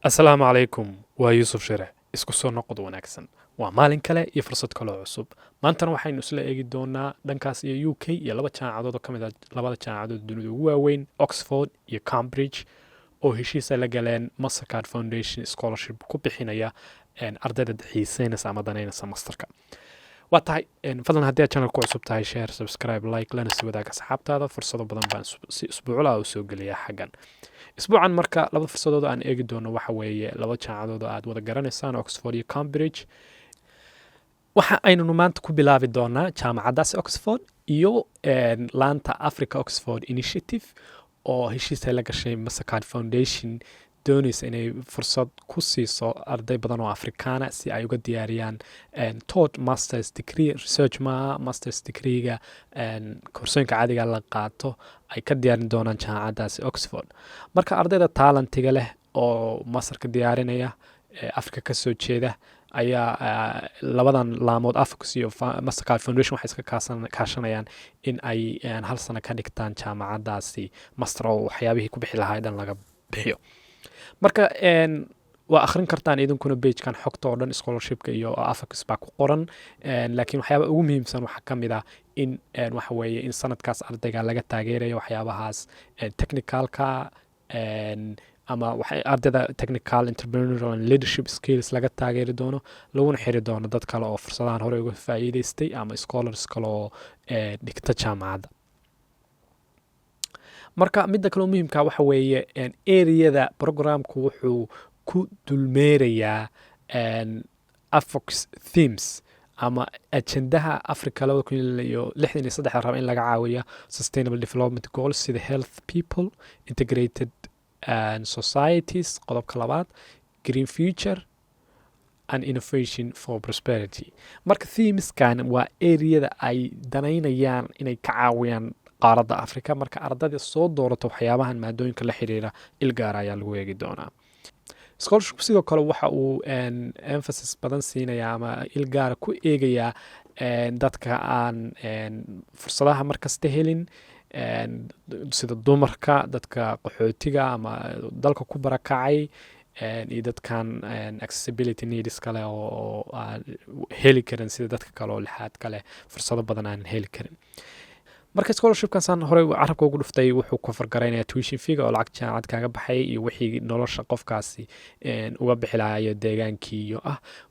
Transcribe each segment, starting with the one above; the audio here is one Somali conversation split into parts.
asalaamu calaykum waa yuusuf shire isku soo noqod wanaagsan waa maalin kale iyo fursad kaloo cusub maantana waxaynu isla eegi doonaa dhankaas iyo u k iyo laba jaamacadood oo ka mid a labada jaamacadood dunida ugu waaweyn oxford iyo cambridge oo heshiisa la galeen mastercard foundation scholarship ku bixinaya ardayda xiiseynaysa ama danaynaysa masterka waa tahay fadlan haddii aad channel ku cusub tahay share subscribe like lana sii wadaaga asxaabtaada fursado badan baan si isbuucla u soo geliyaa xaggan isbuucan marka laba fursadood aan eegi doono waxa weeye laba jaamacadood oo aad wada garanaysaan oxford iyo cambridge waxa aynunu maanta ku bilaabi doonaa jaamacaddaasi oxford iyo laanta africa oxford initiative oo heshiisa la gashay mastercard foundation doonaysa inay fursad ku siiso arday badan oo afrikaana si ay uga diyaariyaan tod masters degree research masters degreega koorsooyinka caadiga la qaato ay ka diyaarin doonaan jaamacaddaasi oxford marka ardayda taalentiga leh oo masterka diyaarinaya africa ka soo jeeda ayaa labadan laamood afix iyo mastercard foundation waxay iska kaashanayaan in ay hal sano ka dhigtaan jaamacaddaasi master oo waxyaabihii ku bixi lahaa dhan laga bixiyo marka waa akhrin kartaan idinkuna bagekan xogta oo dhan scholarshipka iyo afix baa ku qoran laakiin waxyaaba ugu muhiimsan waxaa ka mid ah in waxa weeye in sanadkaas ardayga laga taageerayo waxyaabahaas technicalka ama ardayda technical entrepreneurial and leadership skills laga taageeri doono laguna xiri doono dad kale oo fursadahan hore uga faa'iidaystay ama scholars kale oo dhigta jaamacadda marka midda kaloo muhiimka waxa weeye areada programku wuxuu ku dulmeerayaa afix themes ama ajendaha africa raba in laga caawiya sustainable development goals sida health people integrated societies qodobka labaad green future and innovation for prosperity marka themeskan waa areada ay danaynayaan inay ka caawiyaan qaaradda africa marka ardayda soo doorato waxyaabahan maadooyinka la xiriira ilgaara ayaa lagu eegi doonaa scholarship sidoo kale waxa uu emphasis badan siinaya ama ilgaara ku eegayaa dadka aan fursadaha markasta helin sida dumarka dadka qaxootiga ama dalka ku barakacay iyo dadkan accessibility needs kale oo aan heli karin sida dadka kale oo lixaad kale fursado badan aan heli karin marka scholarshipkaasaan horey carabka ugu dhuftay wuxuu ku fargaraynaya tuition feega oo lacag jaamacad kaaga baxay iyo wixii nolosha qofkaasi uga bixi lahayo deegaankii iyo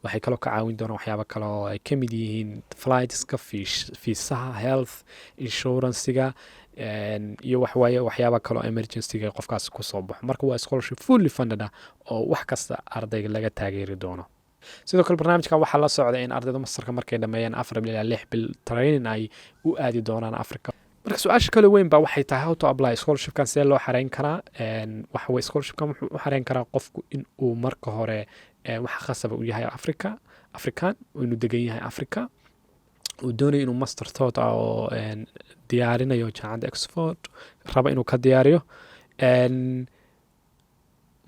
waxay kaloo ka caawin doonaan waxyaaba kale oo ay ka mid yihiin flightska fiisaha health insurancega iyo waxyaaba kaloo emergencyga qofkaasi kusoo baxo marka waa scholarship fully funded oo wax kasta ardayga laga taageeri doono sidoo kale barnaamijkan waxaa la socda in ardayda mastarka markay dhameeyaan 4 bil ilaa 6 bil training ay u aadi doonaan africa marka su-aasha kale weyn ba waxay tahay how to apply scholarshipkan see loo xareyn karaa waxa weye scholarshipkan wuxuu u xareyn karaa qofku in uu marka hore waxa khasaba u yahay african inuu degan yahay africa uu doonayo inuu master thought oo diyaarinayo jaamacadda oxford raba inuu ka diyaariyo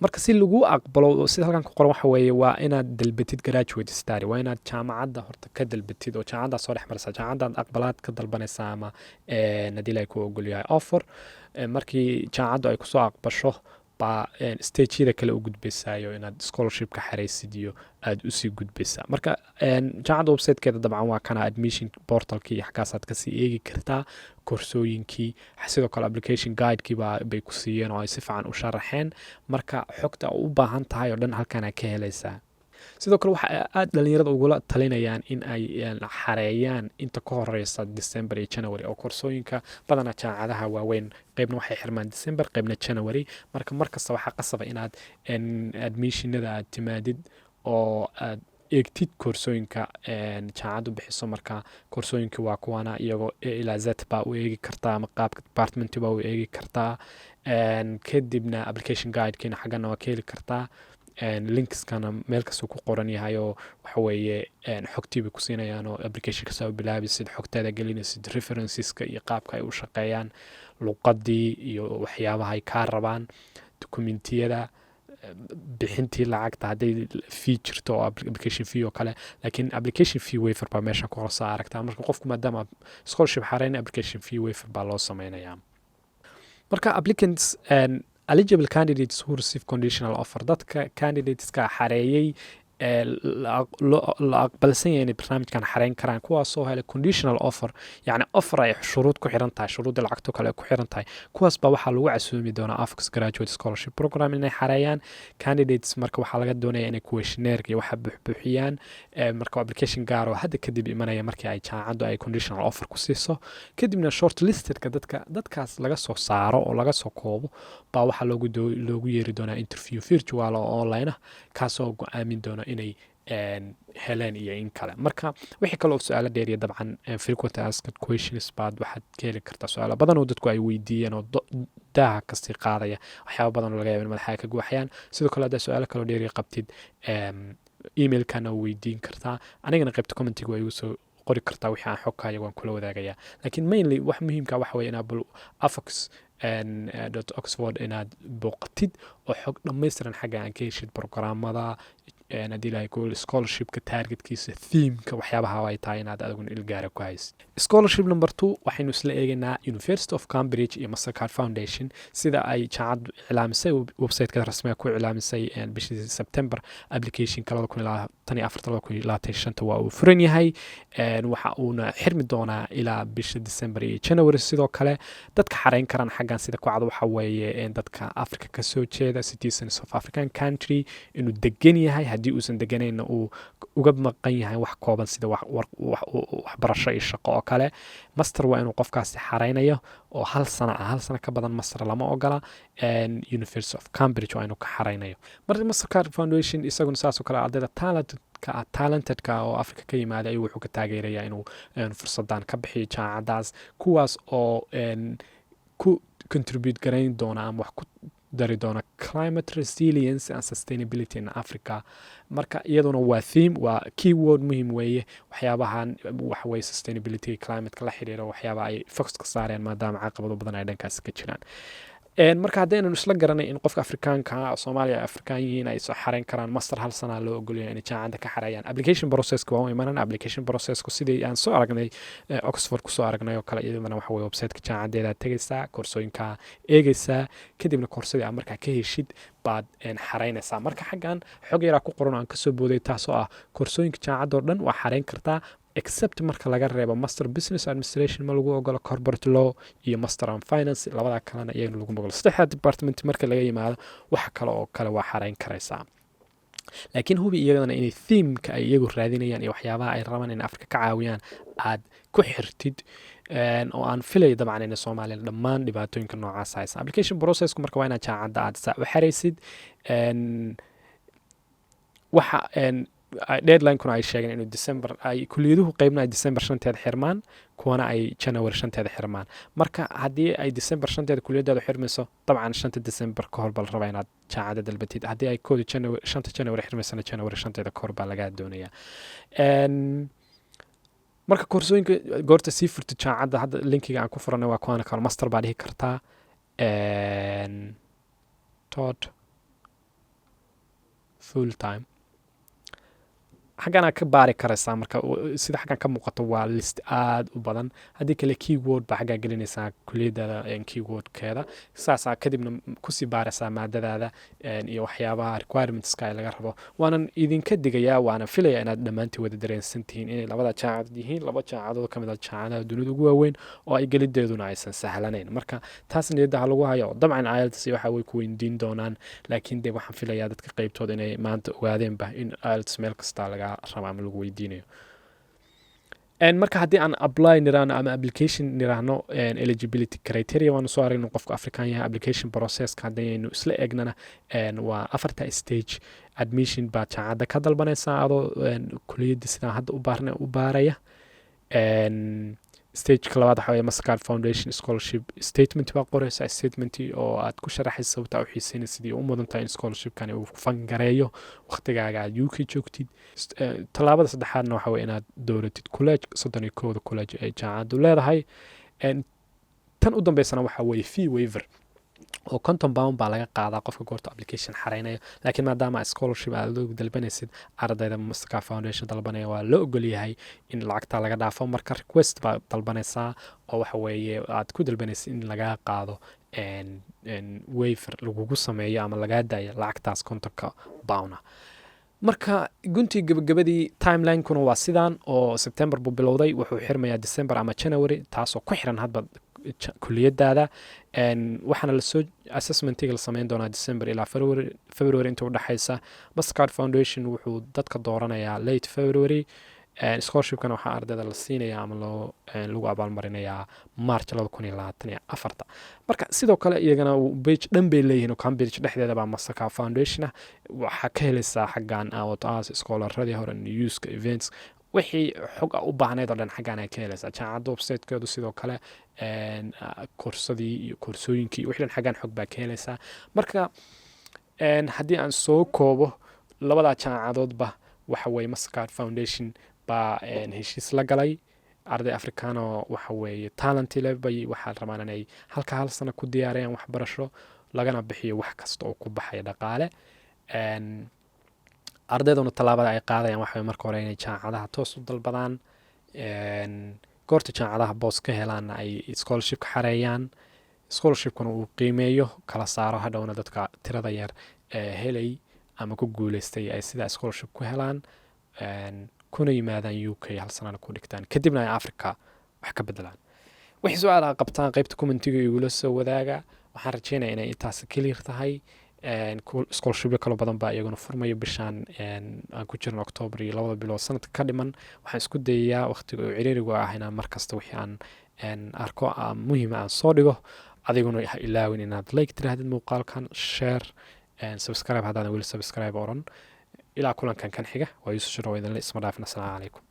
marka si lagu aqbalo sida halkan ku qoran waxa weeye waa inaad dalbatid graduate study waa inaad jaamacadda horta ka dalbatid oo jaamacadda soo dhex maraysaa jaamacadda aqbalaad ka dalbanaysaa ama haddii ay ku ogol yahay offer markii jaamacaddu ay kusoo aqbasho baa stageyada kale u gudbaysayo inaad scholarshipka xaraysid iyo aad usii gudbaysaa marka jaamacadda websitekeeda dabcan waa kana admission portalkii xagaasaad kasii eegi kartaa koorsooyinkii sidoo kale application guidekii bay ku siiyeen oo ay si fiican u sharaxeen marka xogta u baahan tahay oo dhan halkanaa ka helaysaa sidoo kale waxa aad dhalinyarada ugula talinayaan in ay xareeyaan inta ka horeysa december iyo january oo koorsooyinka badana jaamacadaha waaweyn qaybna waxay xirmaan december qaybna january marka markasta waxaa qasaba inaad admissionada aad timaadid oo aad eegtid koorsooyinka jaamacaddu bixiso marka koorsooyinka waa kuwana iyagoo ilaa z baa u eegi kartaa ama qaabka department baa u eegi kartaa kadibna application guidekiina xaggana waa ka heli kartaa linkskana meel kastuu ku qoran yahay oo waxaweeye xogtiibay ku siinayaan oo application kastaa u bilaabisid xogtaada gelinaysid referenceska iyo qaabka ay u shaqeeyaan luqadii iyo waxyaabaha ay kaa rabaan dokumentiyada bixintii lacagta hadday fee jirto oo application fee oo kale laakiin application fee waiver baa meesha ku hosa aragtaa marka qofku maadaama scholarship xareyn application fee waiver baa loo sameynayaa marka applicants eligible candidates who receive conditional offer dadka candidateska xareeyey la aqbalsan yahay inay barnaamijkan xareyn karaan kuwaasoo helay conditional offer yacni offer ay shuruud ku xiran tahay shuruudda lacagto kale ku xiran tahay kuwaas baa waxaa lagu casuumi doonaa AFCS Graduate Scholarship Program inay xareeyaan candidates marka waxaa laga doonaya inay questionnaire iyo waxa buuxbuuxiyaan marka application gaar oo hadda kadib imanaya markii ay jaamacaddu ay conditional offer ku siiso kadibna shortlistedka dadkaas laga soo saaro oo laga soo koobo baa waxaa loogu yeeri doonaa interview virtual oo online ah kaasoo go-aamin doona inay heleen iyo in kale marka wixii kale oo su-aalo dheeriya dabcan frequent asked questions baad waxaad ka heli kartaa su-aalo badan oo dadku ay weydiiyeen oo daaha kasii qaadaya waxyaaba badan oo laga yaaba in madaxa ka guuxayaan sidoo kale haddaa su-aalo kaloo dheeriya qabtid emailkana weydiin kartaa anigana qaybta commentiga waa igu soo qori kartaa wixii aan xog kaaya waan kula wadaagayaa laakiin mainly wax muhiimka waxa weeye inaad AFCS.Oxford inaad booqatid oo xog dhammaystiran xagga aan ka heshid programmada haddii ilahay ku scholarshipka targetkiisa themeka waxyaabaha ay tahay inaad adiguna ilgaara ku haysid scholarship number 2 waxaynu isla eegaynaa University of Cambridge iyo Mastercard Foundation sida ay jaamacaddu iclaamisay website-ka rasmiga ku iclaamisay bishii September application-ka 2024 waa uu furan yahay waxa uuna xirmi doonaa ilaa bisha December iyo January sidoo kale dadka xareyn karaan xaggan sida ku cad waxa weeye dadka Afrika ka soo jeeda citizens of African country inuu degan yahay haddii uusan deganayna uu uga maqan yahay wax kooban sida waxbarasho iyo shaqo oo kale master waa inuu qofkaasi xareynayo oo hal sano ka badan master lama ogola University of Cambridge waa inuu ka xareynayo marka Mastercard Foundation isaguna saas oo kale ardayda talentedka oo Afrika ka yimaada ayuu wuxuu ka taageerayaa inuu fursadan ka bixiyo jaamacadaas kuwaas oo ku contribute garayn doona ama wax ku dari doona climate resilience and sustainability in Africa marka iyaduna waa theme waa keyword muhiim weeye waxyaabahan waxa weeye sustainability climate la xiriira waxyaabaha ay focus ka saareen maadaama caqabado badan ay dhankaas ka jiraan marka haddaynu isla garanay in qofka Afrikaanka Soomaaliya Afrikaan yihiin ay soo xareyn karaan master hal sana loo ogolyahay in jaamacadda ka xareeyaan application process-ku waa imanana application process-ku sidii aan soo aragnay Oxford ku soo aragnay oo kale iyadana waxa weeye website-ka jaamacaddeeda tagaysaa koorsooyinka eegaysaa kadibna koorsadii aad markaa ka heshid baad xareynaysaa marka xaggan xog yar ku qoran aan ka soo booday taasoo ah koorsooyinka jaamacadda oo dhan waa xareyn kartaa except marka laga reebo master business administration ma lagu ogolo corporate law iyo master on finance labada kalena iyagana lagu ogolo saddexda department marka laga yimaado wax kale oo kale waa xareyn karaysaa laakiin hubi iyagana inay themeka ay iyagu raadinayaan iyo waxyaabaha ay rabaan in Afrika ka caawiyaan aad ku xirtid oo aan filay dabcan in Soomaaliya dhammaan dhibaatooyinka noocaas haysa application process-ku marka waa inaad jaamacadda aad u xareysid waxa deadline-kuna ay sheegeen inuu December ay kuliyaduhu qaybna ay December 5teeda xirmaan kuwana ay January 5teeda xirmaan marka haddii ay December 5teeda kuliyadaadu xirmayso dabcan 5 December ka hor bal raba inaad jaamacadda dalbatid haddii ay koodi January 5 January xirmaysana January 5teeda ka hor baa laga doonayaa marka koorsooyinka goorta sii furta jaamacadda hadda linkiga aan ku furanay waa kuwana kale master baa dhihi kartaa full time xaggan ka baari karaysaa marka sida xaggan ka muuqato waa list aad u badan haddii kale keyword baa xaggaa gelinaysaa kuliyadaada keywordkeeda saasaa kadibna kusii baaraysaa maadadaada iyo waxyaabaha requirementska laga rabo waanan idinka digayaa waana filaya inaad dhammaantii wada dareensan tihiin inay labada jaamacadood yihiin laba jaamacadood ka mid ah jaamacadaha dunida ugu waaweyn oo ay gelideeduna aysan sahlanayn marka taas niyadda ha lagu hayo dabcan IELTS waxa way ku weydiin doonaan laakiin dee waxaan filayaa dadka qaybtooda inay maanta ogaadeenba in IELTS meel kasta laga raba ama lagu weydiinayo marka haddii aan apply niraahno ama application niraahno eligibility criteria waanu soo aragno qofka Afrikaan yahay application process-ka haddaynu isla eegnana waa 4 stage admission baa jaamacadda ka dalbanaysaa adoo kuliyadda sidaan hadda u baaraya stageka labaad waxa weeye Mastercard Foundation Scholarship Statement baa qoraysaa statement oo aad ku sharaxaysa sababta u xiiseynaysid sidii u mudan tahay in scholarshipkani uu fangareeyo waqtigaaga aad UK joogtid talaabada saddexaadna waxa weeye inaad dooratid college 31 college ee jaamacaddu leedahay tan u dambeysana waxa weeye fee waiver oo £50 baa laga qaadaa qofka goorta application xareynayo laakiin maadaama scholarship aad loo dalbanaysid ardayda Mastercard Foundation dalbanaya waa loo ogol yahay in lacagta laga dhaafo marka request baa dalbanaysaa oo waxa weeye aad ku dalbanaysid in laga qaado wayfer lagugu sameeyo ama lagaa daaya lacagtaas kontonka bowna. marka guntii gabagabadii timelinekuna waa sidaan oo September buu bilowday, wuxuu xirmayaa December ama January, taasoo ku xiran hadba kuliyadaada. waxaana lasoo assessmentiga la sameyn doonaa December ilaa February inta u dhaxaysa. Mastercard Foundation wuxuu dadka dooranayaa late February. scholarshipkana waxaa ardayda la siinayaa ama lagu abaalmarinayaa March 2024. marka sidoo kale iyagana page dhan bay leeyihiin oo Cambridge dhexdeeda baa Mastercard Foundation waxaa ka helaysaa xaggan awtaas scholaradii hore, newska, events, wixii xog u baahneed oo dhan xaggan ay ka helaysaa. jaamacadda website-keedu sidoo kale koorsadii iyo koorsooyinkii wixii dhan xaggan xog baa ka helaysaa. marka haddii aan soo koobo labada jaamacadoodba waxa weeye Mastercard Foundation baa heshiis la galay arday afrikaano waxa weeye talent bay waxaa rabaan inay hal sano ku diyaariyaan waxbarasho lagana bixiyo wax kasta oo ku baxaya dhaqaale. ardayduna talaabada ay qaadayaan waxa marka hore inay jaamacadaha toos u dalbadaan, goorta jaamacadaha boos ka helaan ay scholarship ka xareeyaan. scholarshipkuna uu qiimeeyo kala saaro hadhowna dadka tirada yar helay ama ku guuleystay ay sida scholarship ku helaan, kuna yimaadaan UK hal sanana ku dhigtaan, kadibna ay Africa wax ka bedelaan. wixii su'aalaha qabtaan qaybta commentiga igula soo wadaaga. waxaan rajeynayaa inay intaas clear tahay. scholarship kale badan baa iyaguna furmayo bishaan aan ku jirno October iyo 2 bilood sanadka ka dhiman. waxaan isku dayayaa waqtiga oo ciriiriga ah inaan markasta wixii aan arko muhiim aan soo dhigo. adiguna ha ilaawin inaad like tirahdid muuqaalkan, share, subscribe haddaan weli subscribe oran. ilaa kulankan kan xiga waa Yuusuf Shiro idinle isma dhaafna. Assalaamu calaykum.